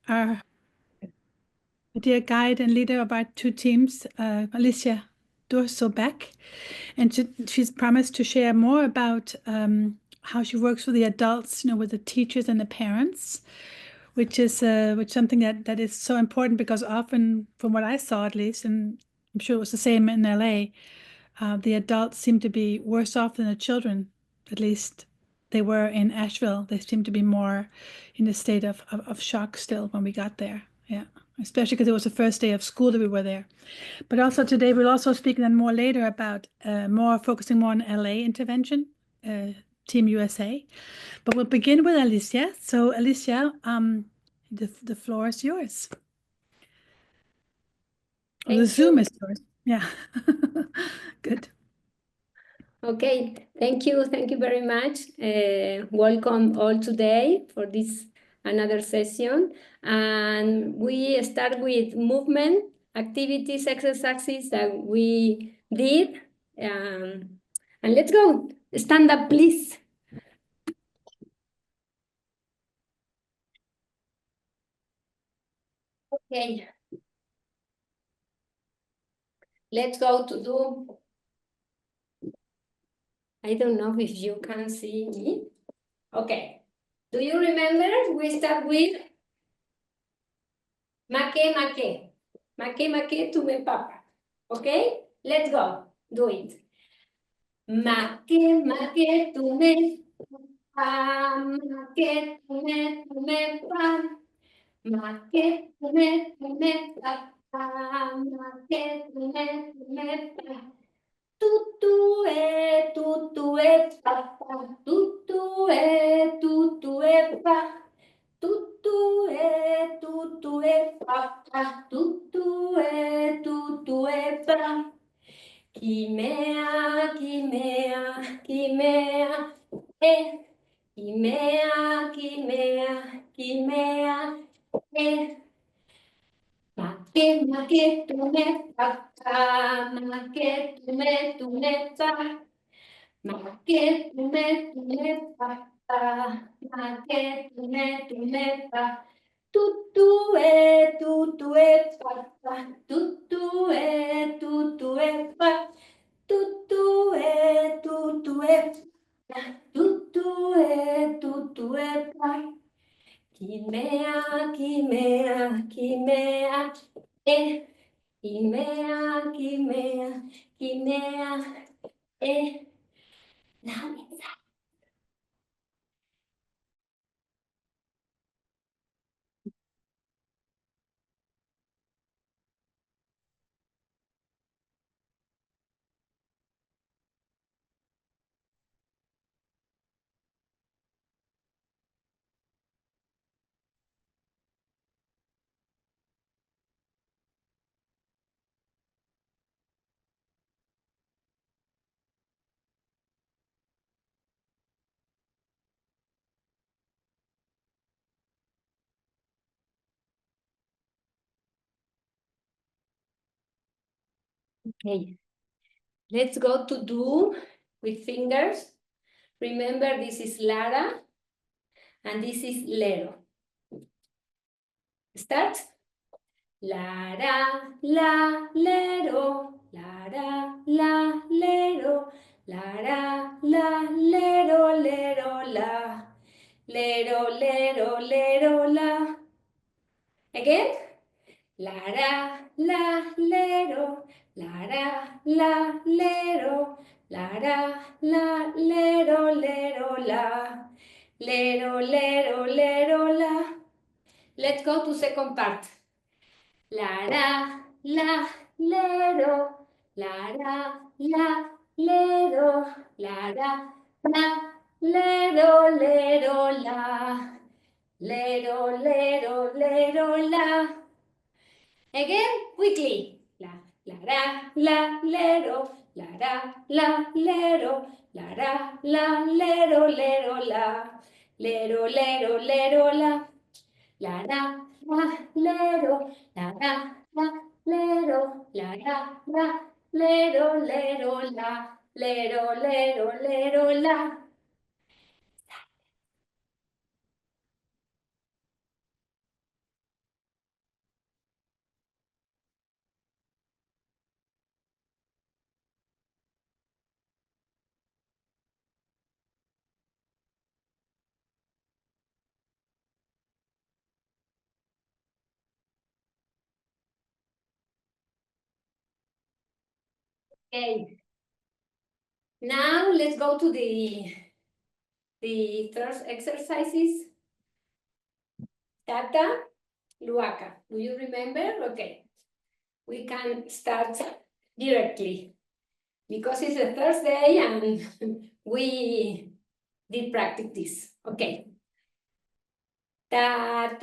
our dear guide and leader of our two teams, Alicia Durso-Beck, and she's promised to share more about how she works with the adults, with the teachers and the parents, which something that is so important because often, from what I saw at least, and I'm sure it was the same in LA, the adults seem to be worse off than the children. At least they were in Asheville. They seem to be more in a state of shock still when we got there. Yeah, especially because it was the first day of school that we were there. But also today we'll also speak then more later about more focusing more on LA intervention, uh, Team USA. But we'll begin with Alicia. So Alicia, the floor is yours. Or the Thank Zoom you. is yours. Yeah. Good. Okay, thank you. Thank you very much. Welcome all today for this another session. And we start with movement, activities, exercises that we did. And let's go. Stand up, please. Okay. Let's go to do. I don't know if you can see me. Okay. Do you remember we start with make, make. Make, make, tu me papa. Okay? Let's go. Do it. Make, make, tu me pa. Make, tu me pa. Make, tu me pa. Make, tu me pa. Tutue, papa. Tutue, pa. Tutue, papa. Tutue, pa. Kimea, kimea, kimea, Kimea, kimea, kimea, Make, tu me, papa. Make, tu me, pa. Make, tu me, papa. Make, tu me, pa. Tutue, papa. Tutue, pa. Tutue, pa. Tutue, pa. Kimea, kimea, kimea, Kimea, kimea, kimea, Now inside. Okay, let's go to do with fingers. Remember, this is Lara and this is Lero. Start. Lara, la, lero, Lara, la, lero, Lara, la, lero, lero, la, lero, lero, lero, la. Again. Lara, la, lero, Lara, la, lero, Lara, la, lero, lero, la, lero, lero, lero, la. Let's go to second part. Lara, la, lero, Lara, la, lero, Lara, la, lero, lero, la, lero, lero, lero, la. Again, quickly. La, lero, la, lero, lero, la, lero, lero, la, lero, lero, lero, la, lero, la. Okay. Now let's go to the first exercises. Tata, Luaka. Do you remember? Okay. We can start directly because it's the first day and we did practice this. Okay. Tataluaka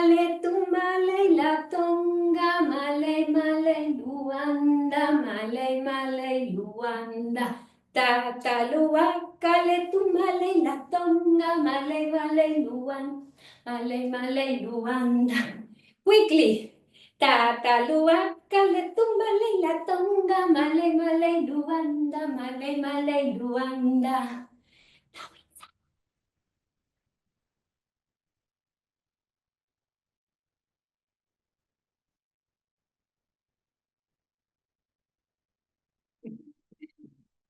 le tumale la tonga male male luanda male male luanda. Tataluaka le tumale la tonga male male luanda male male luanda. Quickly. Tataluaka le tumale la tonga male male luanda male male luanda.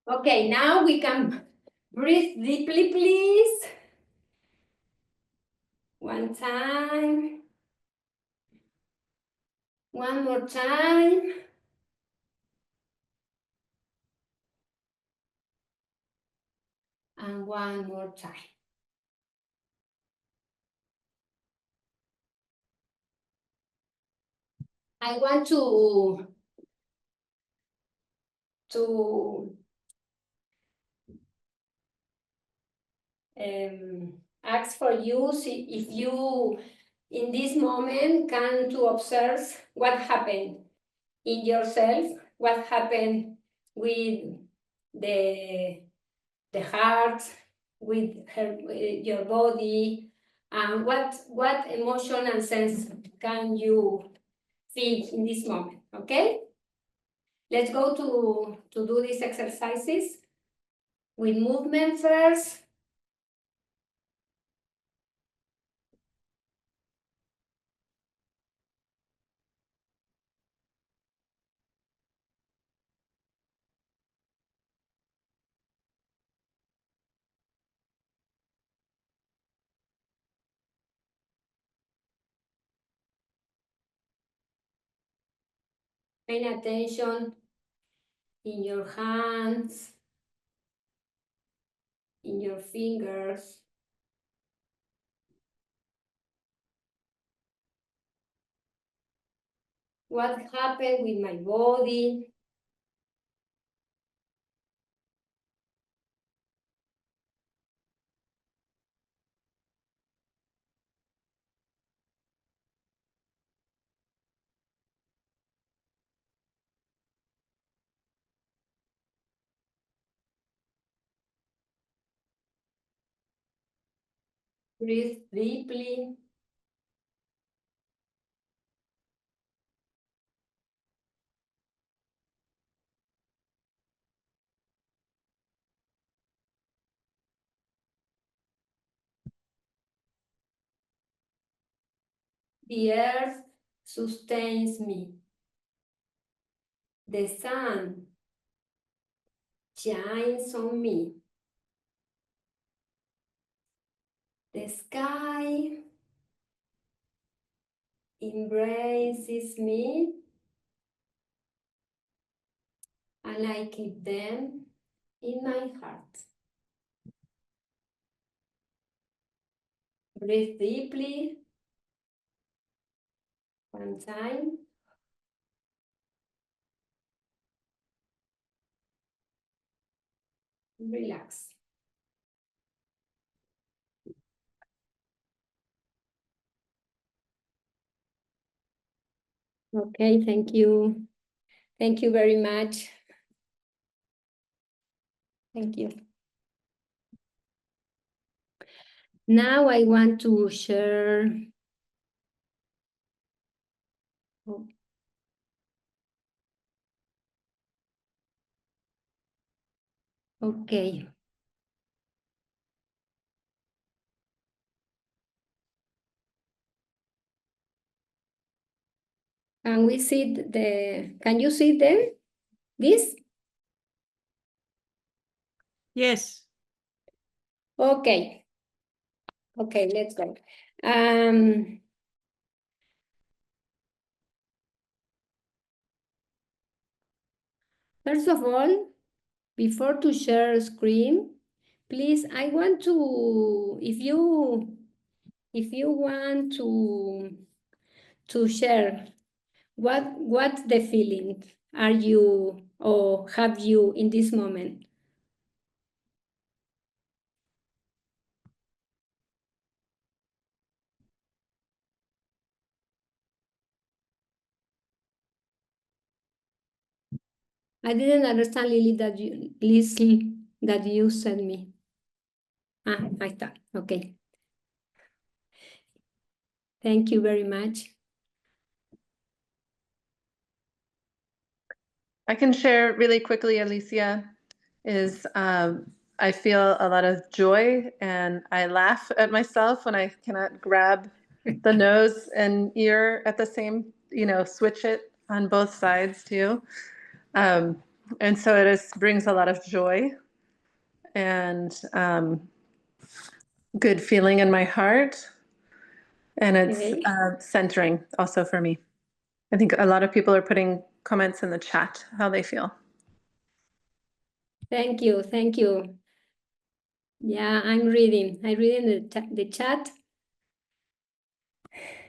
Okay, now we can breathe deeply, please. One time. One more time. And one more time. I want to ask for you if you in this moment can to observe what happened in yourself, what happened with the heart, with your body, and what emotion and sense can you feel in this moment, okay? Let's go to do these exercises with movement first. Paying attention in your hands, in your fingers. What happened with my body? Breathe deeply. The earth sustains me. The sun shines on me. The sky embraces me, and I keep them in my heart. Breathe deeply. One time. Relax. Okay, thank you. Thank you very much. Thank you. Now I want to share. Oh. Okay. Can we see can you see this? Yes. Okay. Okay, let's go. First of all, before to share screen, please, I want to, if you want to share, what's the feeling are you or have you in this moment? I didn't understand, Lily, that you sent me. Ah, ahí está. Okay. Thank you very much. I can share really quickly, Alicia, is I feel a lot of joy and I laugh at myself when I cannot grab the nose and ear at the same, switch it on both sides too. And so it brings a lot of joy and good feeling in my heart. And it's Okay. centering also for me. I think a lot of people are putting comments in the chat, how they feel. Thank you. Thank you. Yeah, I'm reading the chat.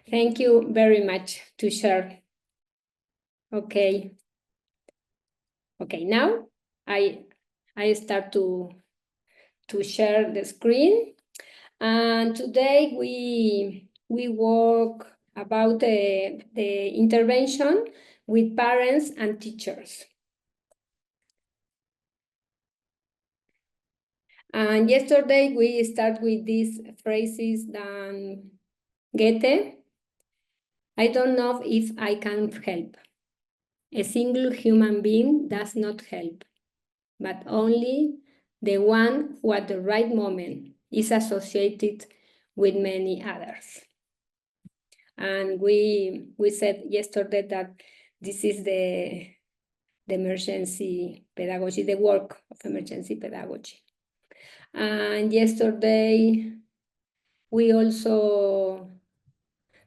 Thank you very much to share. Okay. Okay, now I start to share the screen. And today we work about the intervention with parents and teachers. And yesterday we start with these phrases than Goethe. I don't know if I can help. A single human being does not help, but only the one who at the right moment is associated with many others. And we said yesterday that this is the emergency pedagogy, the work of emergency pedagogy. And yesterday we also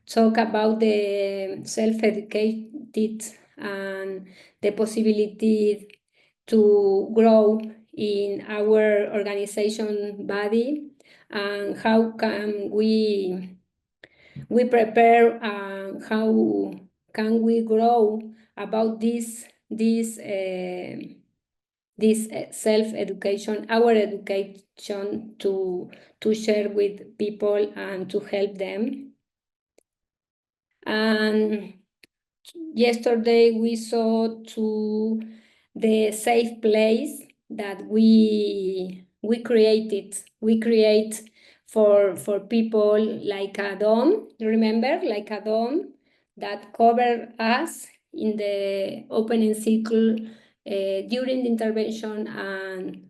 talk about the self-educated and the possibility to grow in our organization body, and how can we prepare, and how can we grow about this self-education, our education, to share with people and to help them. And yesterday we saw to the safe place that we create for people, like a dome, remember, like a dome that cover us in the opening circle, during the intervention and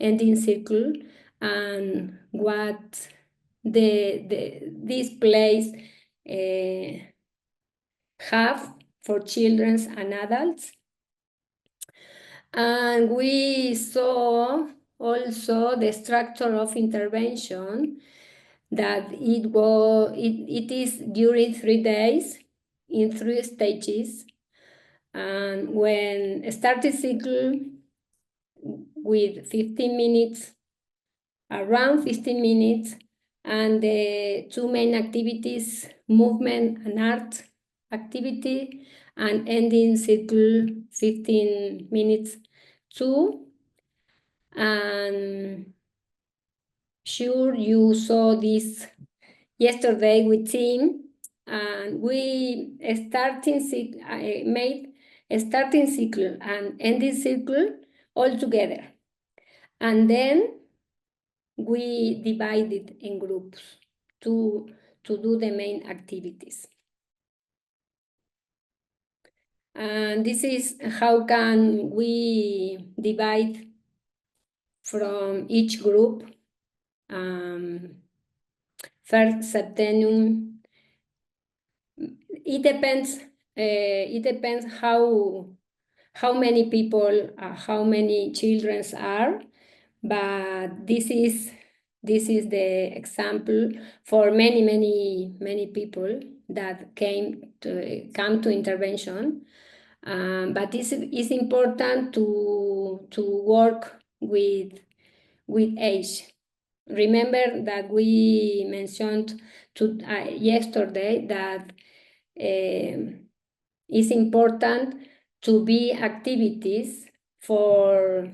ending circle, and what this place have for children and adults. And we saw also the structure of intervention, that it is during 3 days in 3 stages. And when started cycle with 15 minutes, around 15 minutes, and the 2 main activities, movement and art activity, and ending circle 15 minutes too. And sure, you saw this yesterday with team, and we made a starting cycle and ending cycle all together, and then we divided in groups to do the main activities. And this is how can we divide from each group. First septennium, it depends how many people, how many children are, but this is the example for many people that come to intervention. But it's important to work with age. Remember that we mentioned yesterday that it's important to be activities for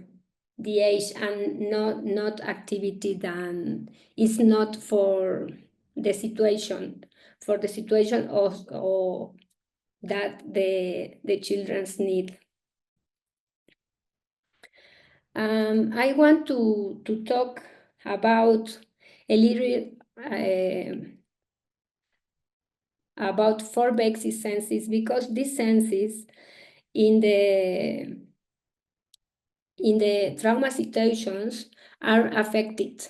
the age and not activity that is not for the situation or that the children's need. I want to talk about a little about 4 basic senses, because these senses in the trauma situations are affected.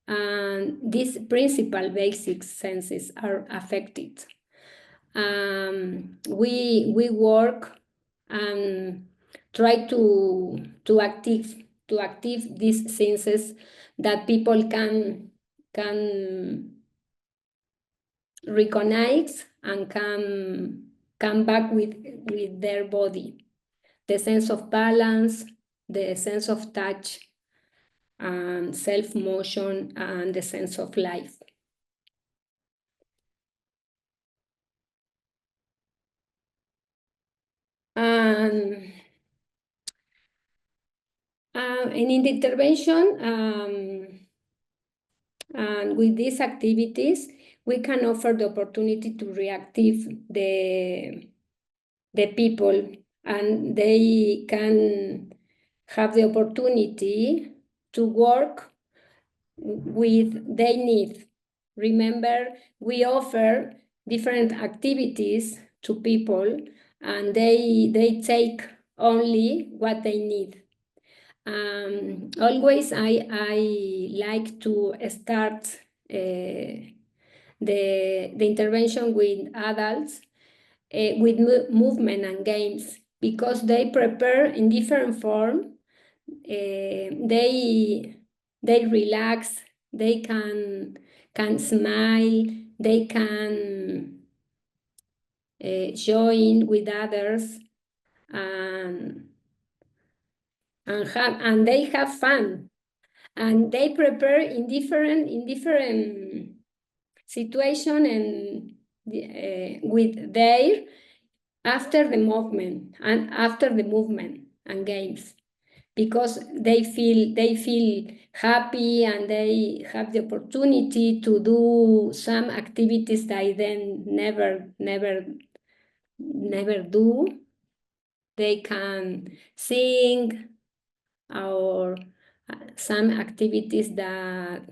And these principal basic senses are affected. We work and try to active these senses that people can recognize and come back with their body. The sense of balance, the sense of touch, and self-motion, and the sense of life. And in the intervention, and with these activities, we can offer the opportunity to reactive the people, and they can have the opportunity to work with their needs. Remember, we offer different activities to people, and they take only what they need. Always I like to start the intervention with adults with movement and games, because they prepare in different form. They relax, they can smile, they can join with others, and they have fun, and they prepare in different situation and with their after the movement and games, because they feel happy, and they have the opportunity to do some activities that they never do. They can sing, or some activities that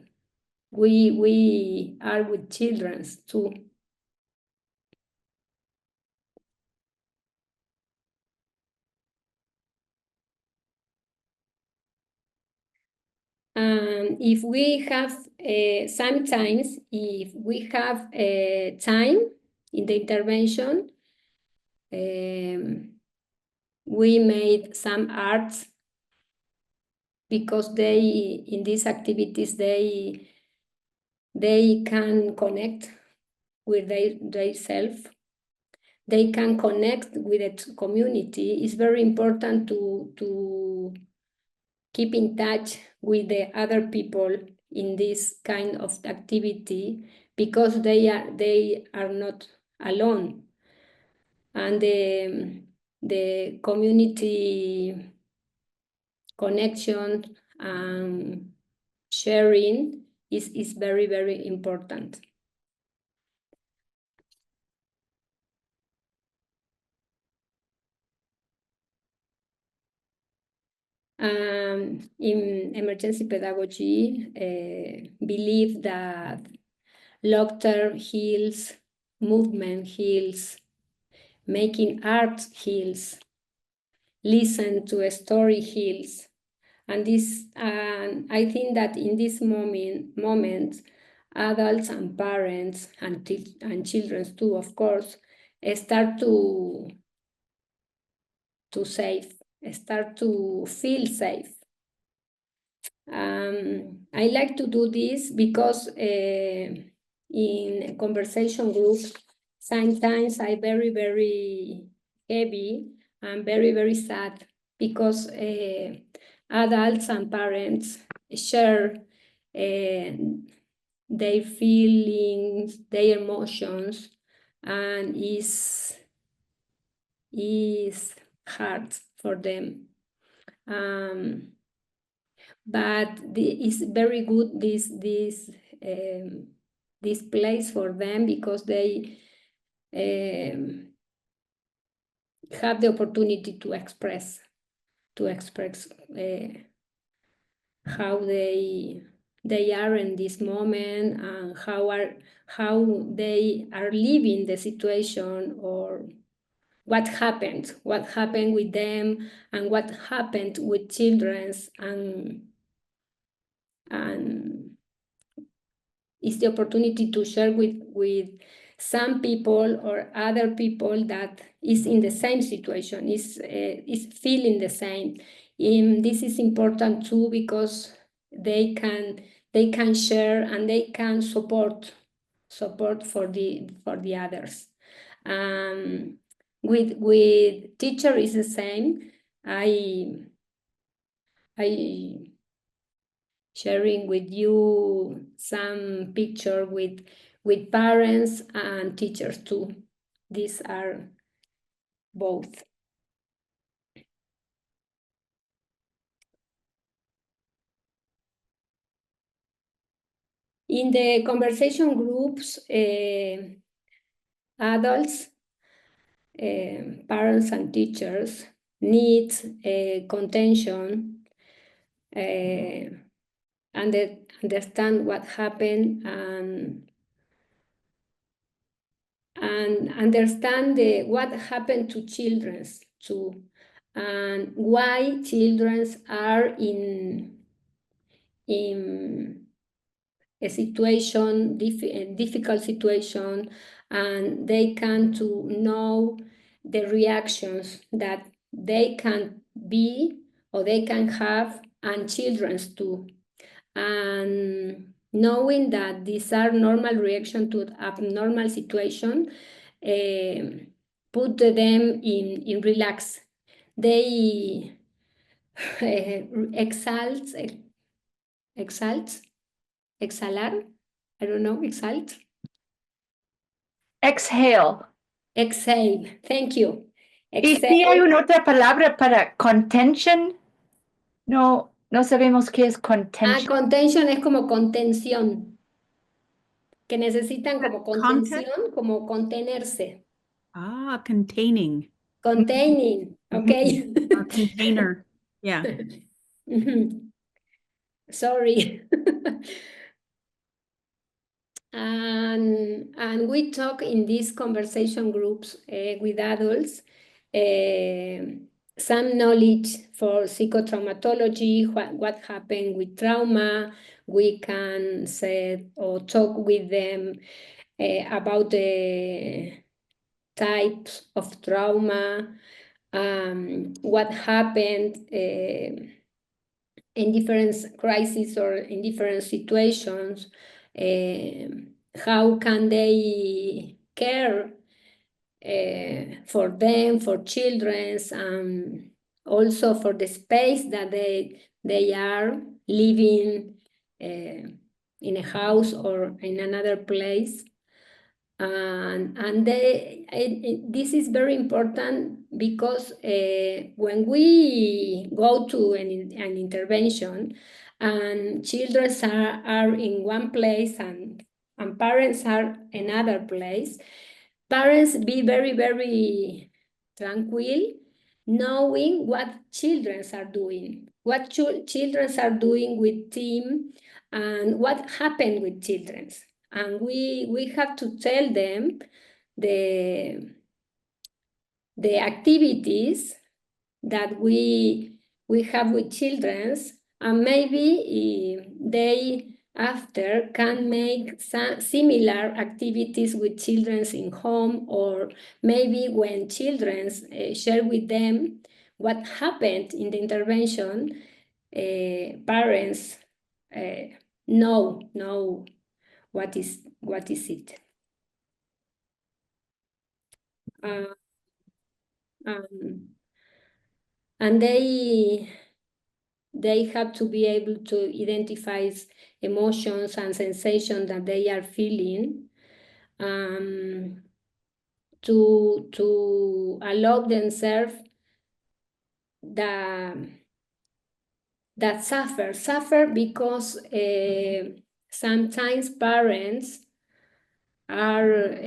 we are with children too. If we have sometimes, if we have time in the intervention, we made some arts, because in these activities they can connect with their self. They can connect with the community. It's very important to keep in touch with the other people in this kind of activity, because they are not alone. And the community connection and sharing is very, very important. In emergency pedagogy, believe that laughter heals, movement heals, making art heals, listen to a story heals. And I think that in this moment, adults and parents and children too, of course, start to start to feel safe. I like to do this because in a conversation group, sometimes I very heavy and very, very sad, because adults and parents share their feelings, their emotions, and is hard for them. But it's very good, this place for them, because they have the opportunity to express how they are in this moment, and how they are living the situation, or what happened with them, and what happened with children, and it's the opportunity to share with some people or other people that is in the same situation, is feeling the same. This is important too, because they can share, and they can support for the others. With teacher is the same. I sharing with you some picture with parents and teachers too. These are both. In the conversation groups, adults, parents and teachers need contention, understand what happened, and understand what happened to children too, and why children are in a situation, difficult situation, and they can to know the reactions that they can be or they can have, and children's too. And knowing that these are normal reaction to abnormal situation, put them in relax. They exhalar, I don't know, Exhale. Exhale, thank you. Y si hay una otra palabra para contention, no sabemos qué es contention. Contention es como contención, que necesitan como contención, como contenerse. Containing. Containing, okay. A container, yeah. Sorry. And we talk in these conversation groups with adults, some knowledge for psychotraumatology, what happened with trauma. We can say or talk with them about the types of trauma, what happened in different crises or in different situations, how can they care for them, for children, and also for the space that they are living in a house or in another place. And this is very important, because when we go to an intervention and children are in one place and parents are in another place, parents be very, very tranquil, knowing what children are doing, what children are doing with team, and what happened with children. And we have to tell them the activities that we have with children, and maybe they after can make some similar activities with children in home, or maybe when children share with them what happened in the intervention, parents know what is it. And they have to be able to identify emotions and sensations that they are feeling, to allow themselves that suffer because sometimes parents are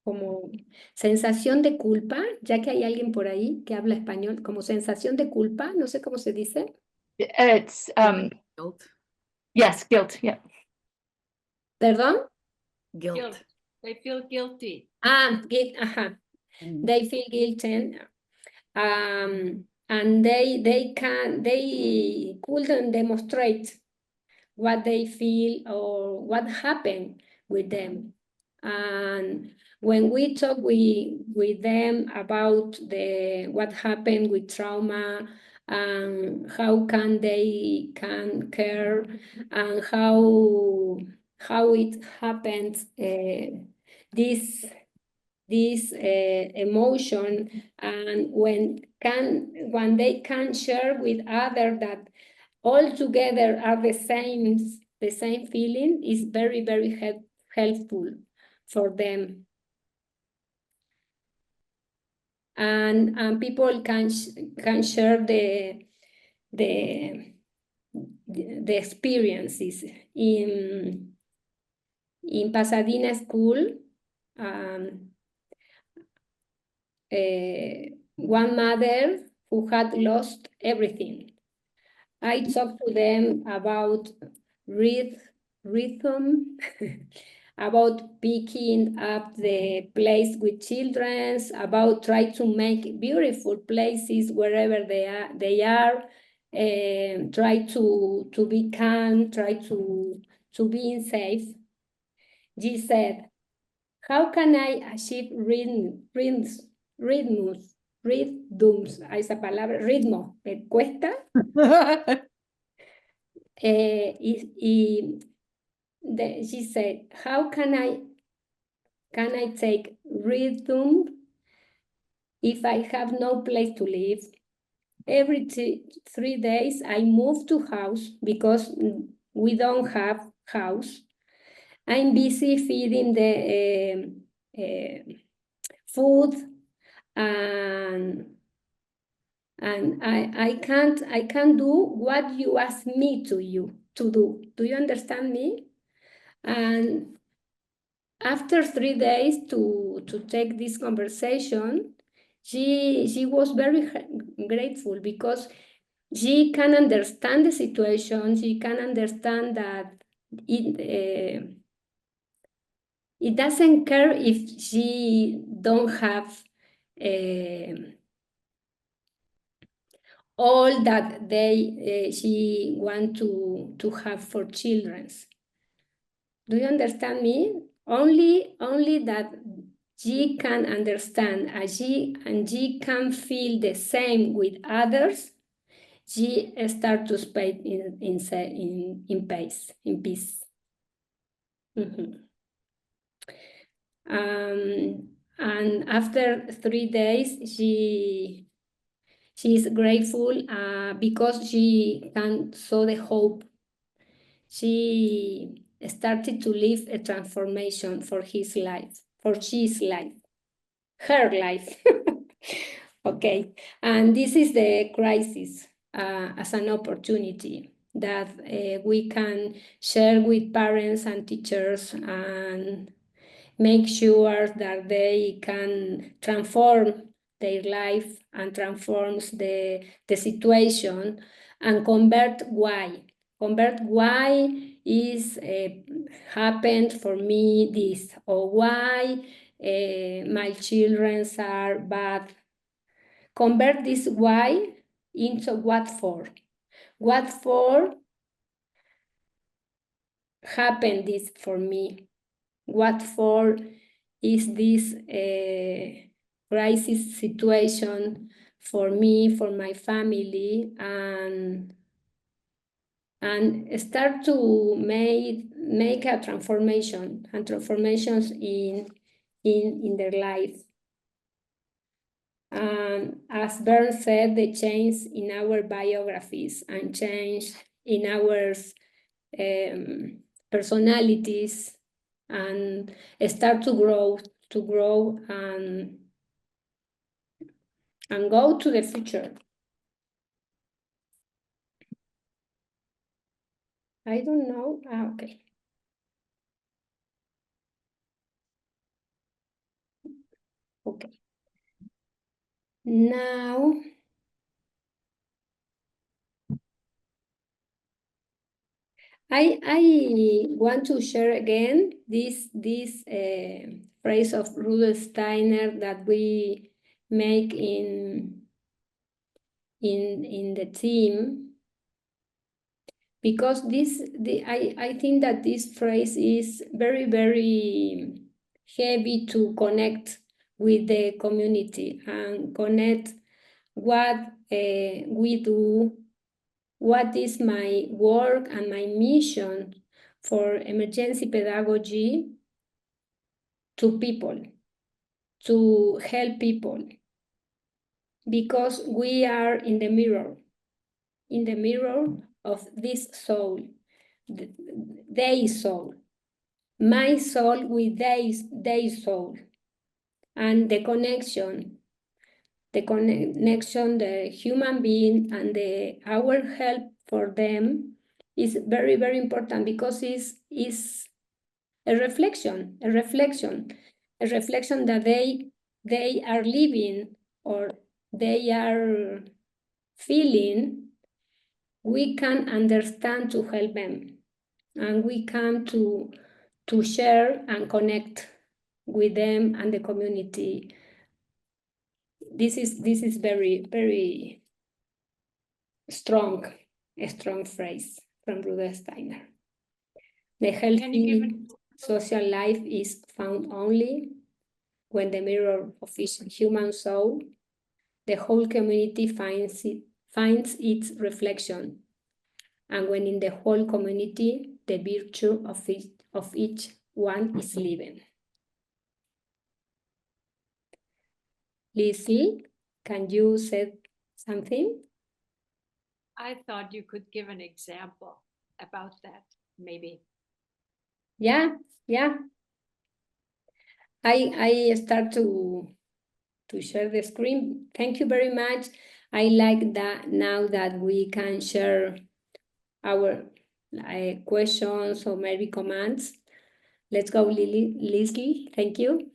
como sensación de culpa, ya que hay alguien por ahí que habla español, como sensación de culpa, no sé cómo se dice. It's Guilt. yes, guilt. Yeah. ¿Perdón? Guilt. They feel guilty. Guilt, They feel guilty. And they couldn't demonstrate what they feel or what happened with them. And when we talk with them about what happened with trauma and how they can care and how it happens, this emotion, and when they can share with others that all together are the same feeling, is very, very helpful for them. And people can share the experiences. In Pasadena school, one mother who had lost everything. I talked to them about rhythm, about picking up the place with children, about try to make beautiful places wherever they are, try to be calm, try to be safe. She said, how can I achieve rhythms? Esa palabra, ritmo, ¿me cuesta? She said, how can I take rhythm if I have no place to live? Every 3 days I move to house because we don't have house. I'm busy feeding the food, and I can't do what you ask me to do. Do you understand me? And after 3 days to take this conversation, she was very grateful because she can understand the situation. She can understand that it doesn't care if she don't have all that she want to have for children. Do you understand me? Only that she can understand, and she can feel the same with others. She start to speak in peace. And after 3 days, she is grateful because she can saw the hope. She started to live a transformation for his life, for his life, her life. Okay, and this is the crisis as an opportunity that we can share with parents and teachers and make sure that they can transform their life and transforms the situation and convert why. Convert why is happened for me this, or why my children are bad. Convert this why into what for. What for happened this for me? What for is this crisis situation for me, for my family, and start to make a transformation and transformations in their life. And as Bern said, the change in our biographies and change in our personalities, and start to grow and go to the future. I don't know. Okay. Okay. Now, I want to share again this phrase of Rudolf Steiner that we make in the team, because I think that this phrase is very, very heavy to connect with the community and connect what we do, what is my work and my mission for emergency pedagogy to people, to help people, because we are in the mirror of this soul, their soul, my soul with their soul, and the connection, the human being and our help for them is very, very important, because is a reflection that they are living or they are feeling. We can understand to help them, and we come to share and connect with them and the community. This is very, very strong, a strong phrase from Rudolf Steiner. The healthy social life is found only when the mirror of each human soul, the whole community finds its reflection, and when in the whole community, the virtue of each one is living. Lizzie, can you say something? I thought you could give an example about that, maybe. Yeah. I start to share the screen. Thank you very much. I like that now that we can share our questions or maybe comments. Let's go, Leslie. Thank you.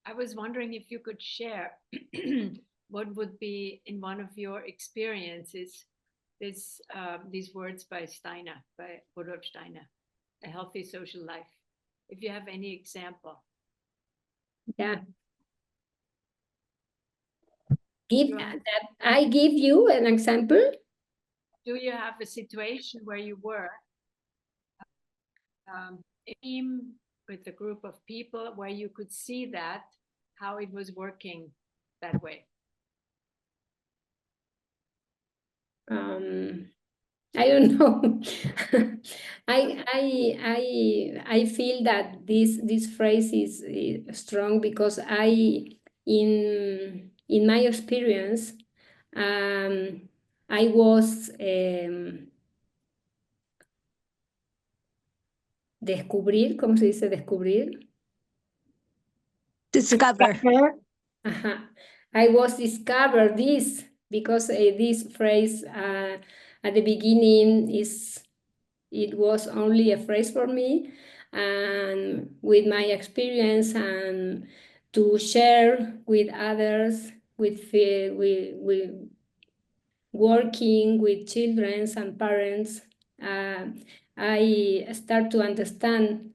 I was wondering if you could share what would be in one of your experiences these words by Rudolf Steiner, a healthy social life. If you have any example. Yeah. I give you an example. Do you have a situation where you were a team with a group of people where you could see that how it was working that way? I don't know. I feel that this phrase is strong, because in my experience, I was descubrir, ¿cómo se dice descubrir? Discover. I was discovered this, because this phrase at the beginning it was only a phrase for me, and with my experience and to share with others, with working with children and parents, I start to understand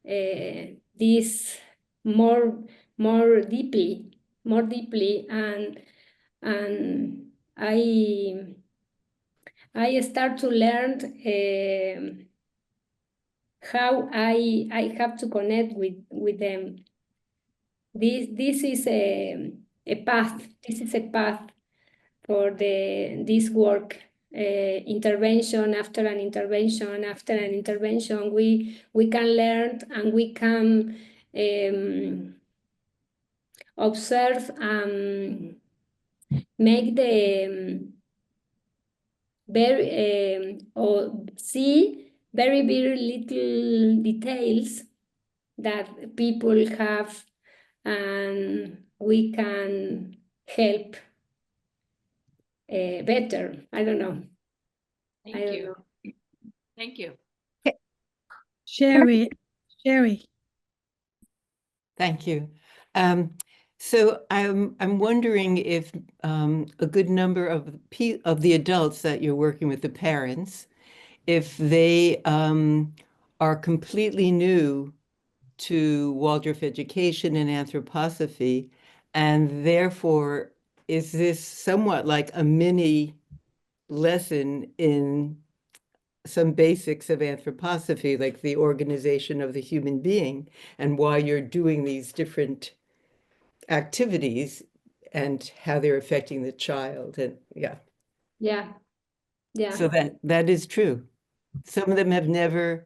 this more deeply, and I start to learn how I have to connect with them. This is a path. This is a path for this work. Intervention after an intervention after an intervention, we can learn and we can observe, make the very or see very little details that people have, and we can help better. I don't know. Thank you. Thank you. Sherry. Thank you. So I'm wondering if a good number of the adults that you're working with, the parents, if they are completely new to Waldorf education and anthroposophy, and therefore is this somewhat like a mini lesson in some basics of anthroposophy, like the organization of the human being and why you're doing these different activities and how they're affecting the child. And yeah. So that is true. Some of them have know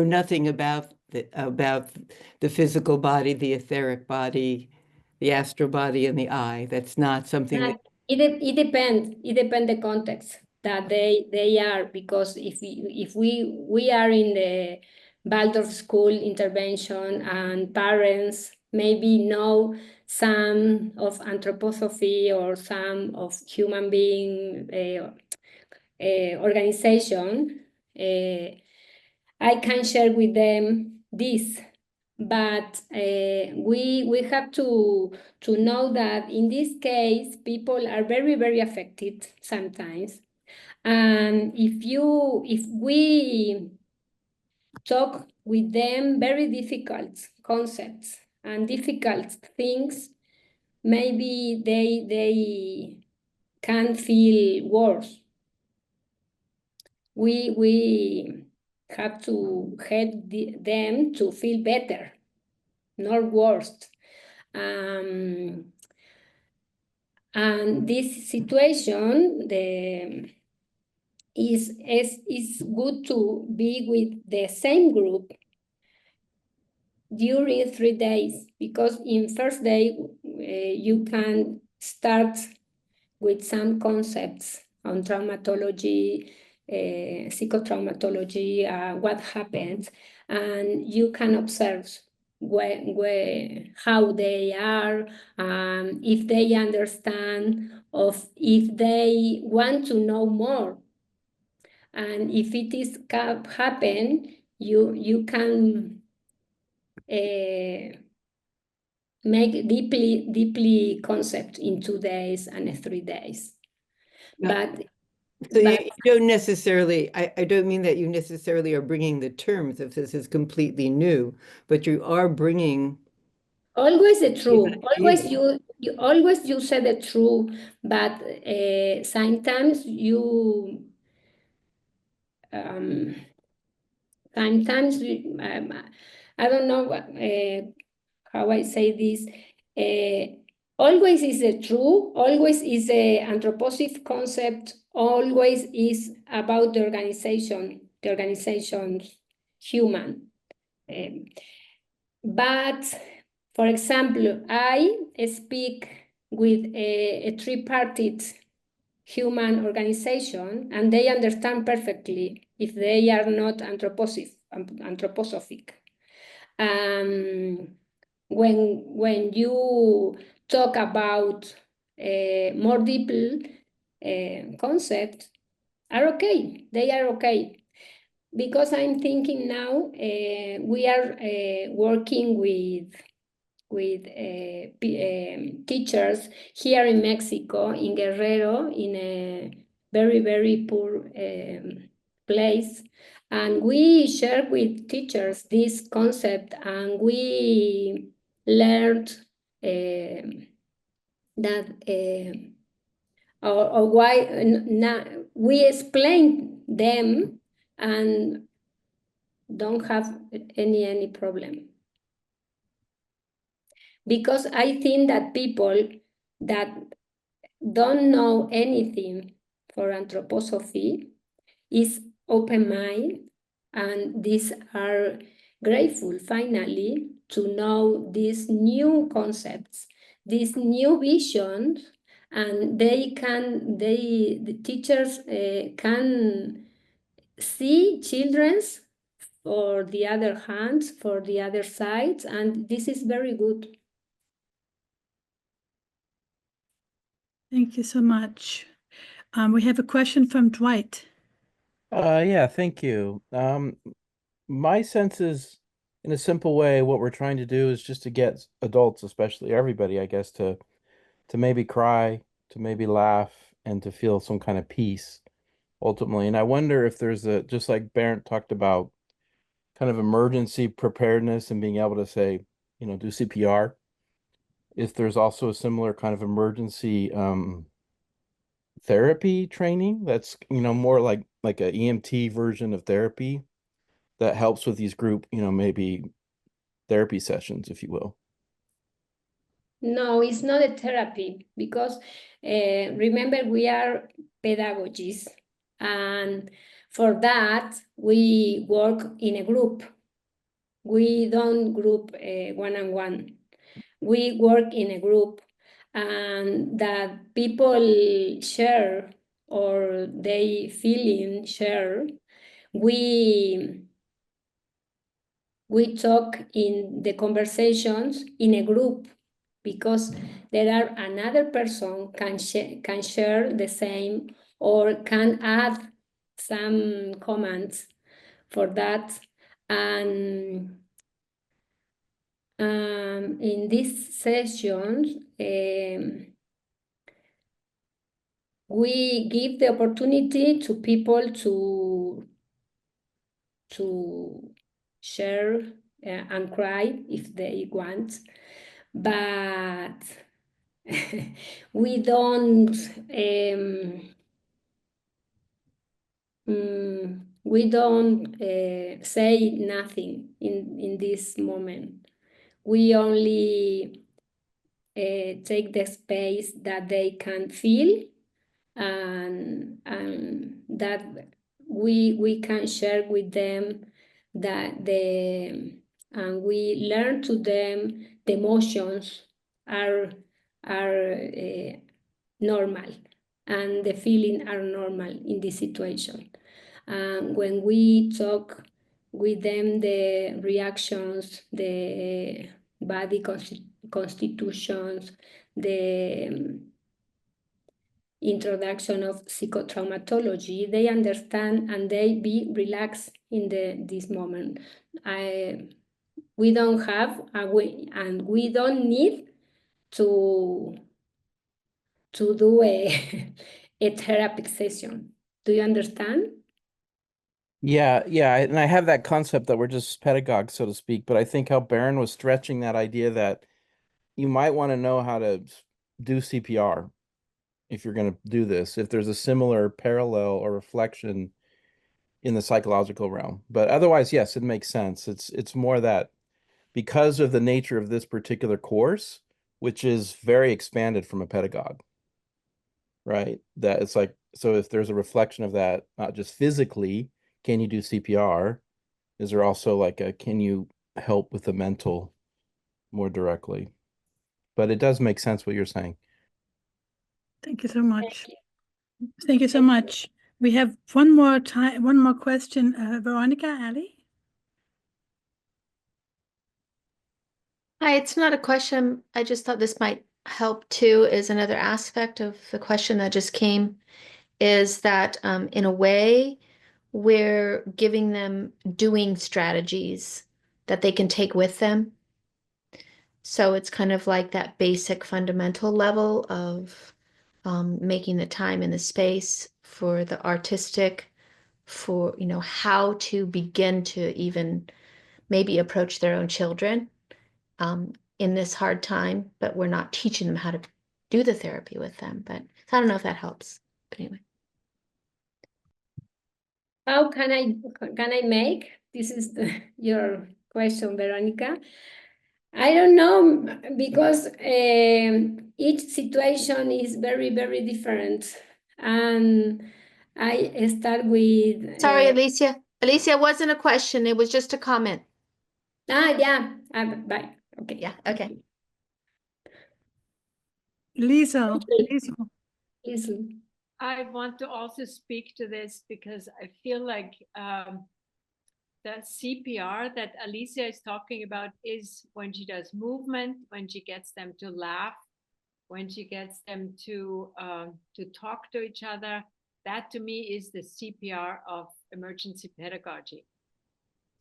nothing about the physical body, the etheric body, the astral body, and the eye. That's not something that it depends. It depends the context that they are, because if we are in the Waldorf school intervention and parents maybe know some of anthroposophy or some of human being organization, I can share with them this. But we have to know that in this case, people are very affected sometimes. And if we talk with them very difficult concepts and difficult things, maybe they can feel worse. We have to help them to feel better, not worse. And this situation, is good to be with the same group during 3 days, because in first day you can start with some concepts on traumatology, psychotraumatology, what happens, and you can observe how they are, if they understand, of if they want to know more. And if it is happen, you can make deeply concept in 2 days and 3 days. But so you don't necessarily, I don't mean that you necessarily are bringing the terms if this is completely new, but you are bringing always the truth. Always you say the truth, but sometimes you sometimes I don't know how I say this. Always is the truth. Always is a anthroposophic concept. Always is about the organization human. But for example, I speak with a tripartite human organization, and they understand perfectly if they are not anthroposophic. When you talk about more deep concepts, are okay. They are okay. Because I'm thinking now, we are working with teachers here in Mexico, in Guerrero, in a very poor place. And we share with teachers this concept, and we learned that or why we explain them and don't have any problem. Because I think that people that don't know anything for anthroposophy is open mind, and these are grateful finally to know these new concepts, these new visions, and the teachers can see children's for the other hands, for the other sides, and this is very good. Thank you so much. We have a question from Dwight. Yeah, thank you. My sense is, in a simple way, what we're trying to do is just to get adults, especially everybody, I guess, to maybe cry, to maybe laugh, and to feel some kind of peace ultimately. And I wonder if there's just like Bernd talked about, kind of emergency preparedness and being able to say, do CPR, if there's also a similar kind of emergency therapy training that's, more like a EMT version of therapy that helps with these group, maybe therapy sessions, if you will. No, it's not a therapy because remember we are pedagogists, and for that we work in a group. We don't group one-on-one. We work in a group, and that people share or they feeling share. We talk in the conversations in a group because there are another person can share the same or can add some comments for that. And in these sessions, we give the opportunity to people to share and cry if they want, but we don't say nothing in this moment. We only take the space that they can feel, and that we can share with them that and we learn to them the emotions are normal, and the feeling are normal in this situation. And when we talk with them, the reactions, the body constitutions, the introduction of psychotraumatology, they understand and they be relaxed in this moment. We don't have we don't need to do a therapy session. Do you understand? Yeah, and I have that concept that we're just pedagogues, so to speak, but I think how Barron was stretching that idea that you might want to know how to do CPR if you're going to do this, if there's a similar parallel or reflection in the psychological realm. But otherwise, yes, it makes sense. It's more that because of the nature of this particular course, which is very expanded from a pedagogue, right? That it's like, so if there's a reflection of that, not just physically, can you do CPR? Is there also like can you help with the mental more directly? But it does make sense what you're saying. Thank you so much. Thank you so much. We have one more question. Veronica, Ali? Hi, it's not a question. I just thought this might help too, is another aspect of the question that just came, is that in a way, we're giving them doing strategies that they can take with them. So it's kind of like that basic fundamental level of making the time and the space for the artistic, for, how to begin to even maybe approach their own children in this hard time, but we're not teaching them how to do the therapy with them. But I don't know if that helps. But anyway. How can I make? This is your question, Veronica. I don't know, because each situation is very, very different. And I start with... Sorry, Alicia. Alicia, it wasn't a question. It was just a comment. Yeah. Bye. Okay. Yeah, okay. Liesel, Liesel. Listen. I want to also speak to this because I feel like the CPR that Alicia is talking about is when she does movement, when she gets them to laugh, when she gets them to talk to each other. That to me is the CPR of emergency pedagogy.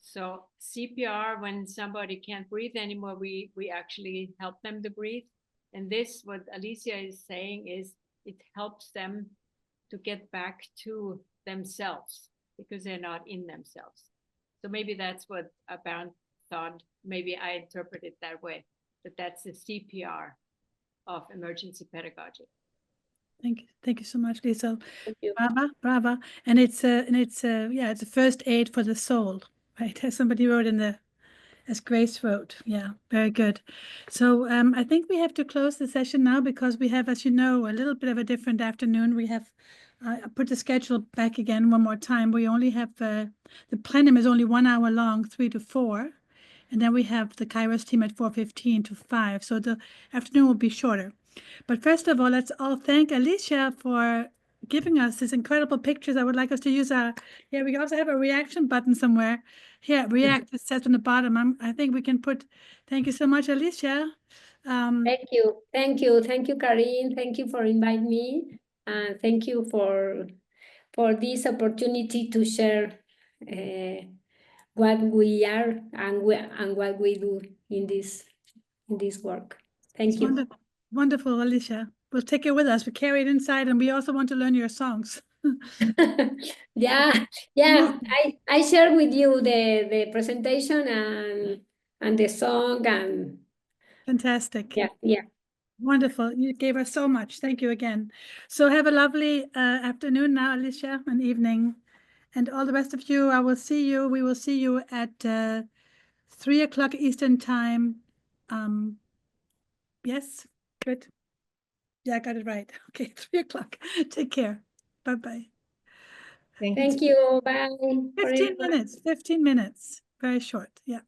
So CPR, when somebody can't breathe anymore, we actually help them to breathe. And this, what Alicia is saying, is it helps them to get back to themselves because they're not in themselves. So maybe that's what Baron thought. Maybe I interpret it that way, that that's the CPR of emergency pedagogy. Thank you so much, Liesel. Thank you. Brava. And it's a first aid for the soul, right? As somebody wrote as Grace wrote. Yeah, very good. So I think we have to close the session now because we have, as you know, a little bit of a different afternoon. We have put the schedule back again one more time. We only have, the plenum is only 1 hour long, 3 to 4. And then we have the Kairos team at 4:15 to 5. So the afternoon will be shorter. But first of all, let's all thank Alicia for giving us these incredible pictures. I would like us to use we also have a reaction button somewhere. Here, react, it says on the bottom. I think we can put, thank you so much, Alicia. Thank you. Thank you, Karin. Thank you for inviting me. And thank you for this opportunity to share what we are and what we do in this work. Thank It's you. wonderful, wonderful, Alicia. We'll take it with us. We carry it inside, and we also want to learn your songs. Yeah. I share with you the presentation and the song and Fantastic. yeah. Wonderful. You gave us so much. Thank you again. So have a lovely afternoon now, Alicia, and evening. And all the rest of you, we will see you at 3 o'clock Eastern time. Yes, good. Yeah, I got it right. Okay, 3 o'clock. Take care. Bye-bye. Thank you. Bye. 15 minutes, 15 minutes. Very short. Yeah.